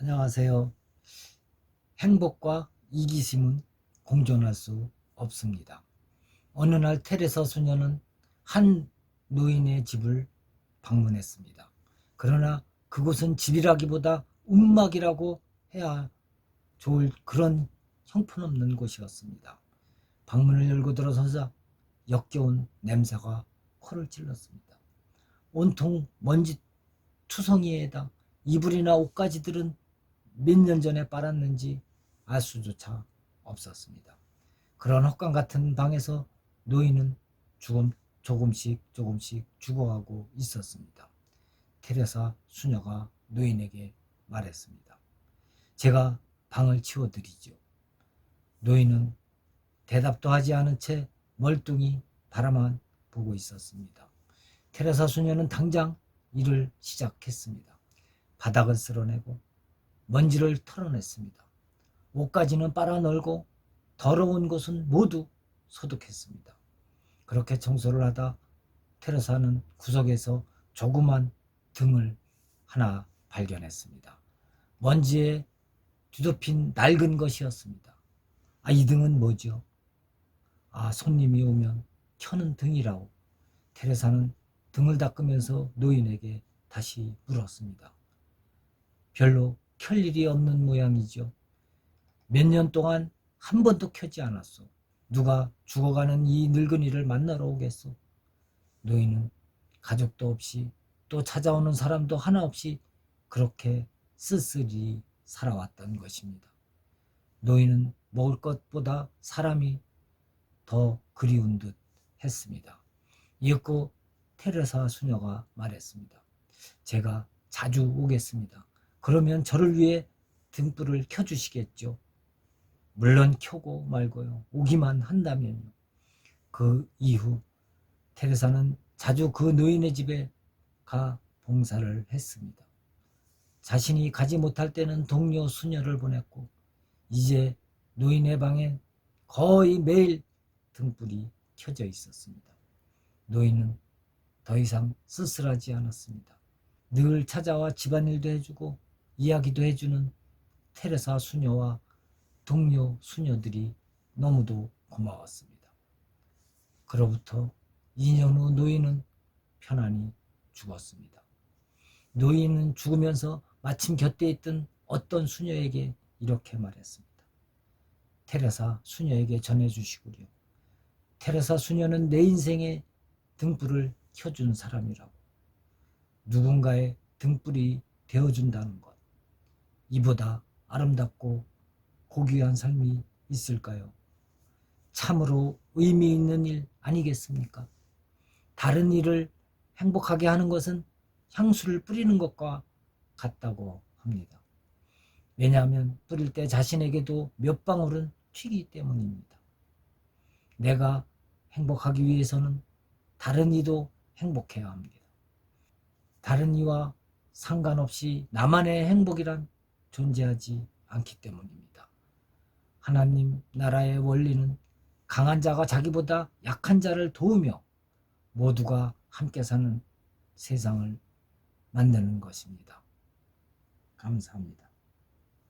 안녕하세요. 행복과 이기심은 공존할 수 없습니다. 어느 날 테레사 소녀는 한 노인의 집을 방문했습니다. 그러나 그곳은 집이라기보다 움막이라고 해야 좋을 그런 형편없는 곳이었습니다. 방문을 열고 들어서자 역겨운 냄새가 코를 찔렀습니다. 온통 먼지 투성이에다 이불이나 옷가지들은 몇 년 전에 빨았는지 알 수조차 없었습니다. 그런 헛간 같은 방에서 노인은 조금씩 죽어가고 있었습니다. 테레사 수녀가 노인에게 말했습니다. 제가 방을 치워드리죠. 노인은 대답도 하지 않은 채 멀뚱히 바라만 보고 있었습니다. 테레사 수녀는 당장 일을 시작했습니다. 바닥을 쓸어내고 먼지를 털어냈습니다. 옷가지는 빨아 널고 더러운 곳은 모두 소독했습니다. 그렇게 청소를 하다 테레사는 구석에서 조그만 등을 하나 발견했습니다. 먼지에 뒤덮인 낡은 것이었습니다. 이 등은 뭐죠? 손님이 오면 켜는 등이라고. 테레사는 등을 닦으면서 노인에게 다시 물었습니다. 별로 켤 일이 없는 모양이죠. 몇 년 동안 한 번도 켜지 않았어. 누가 죽어가는 이 늙은이를 만나러 오겠어. 노인은 가족도 없이 또 찾아오는 사람도 하나 없이 그렇게 쓸쓸히 살아왔던 것입니다. 노인은 먹을 것보다 사람이 더 그리운 듯 했습니다. 이윽고 테레사 수녀가 말했습니다. 제가 자주 오겠습니다. 그러면 저를 위해 등불을 켜주시겠죠? 물론 켜고 말고요. 오기만 한다면요. 그 이후 테레사는 자주 그 노인의 집에 가 봉사를 했습니다. 자신이 가지 못할 때는 동료 수녀를 보냈고 이제 노인의 방엔 거의 매일 등불이 켜져 있었습니다. 노인은 더 이상 쓸쓸하지 않았습니다. 늘 찾아와 집안일도 해주고 이야기도 해주는 테레사 수녀와 동료 수녀들이 너무도 고마웠습니다. 그로부터 2년 후 노인은 편안히 죽었습니다. 노인은 죽으면서 마침 곁에 있던 어떤 수녀에게 이렇게 말했습니다. 테레사 수녀에게 전해주시구려. 테레사 수녀는 내 인생에 등불을 켜준 사람이라고. 누군가의 등불이 되어준다는 것. 이보다 아름답고 고귀한 삶이 있을까요? 참으로 의미 있는 일 아니겠습니까? 다른 일을 행복하게 하는 것은 향수를 뿌리는 것과 같다고 합니다. 왜냐하면 뿌릴 때 자신에게도 몇 방울은 튀기 때문입니다. 내가 행복하기 위해서는 다른 이도 행복해야 합니다. 다른 이와 상관없이 나만의 행복이란 존재하지 않기 때문입니다. 하나님 나라의 원리는 강한 자가 자기보다 약한 자를 도우며 모두가 함께 사는 세상을 만드는 것입니다. 감사합니다.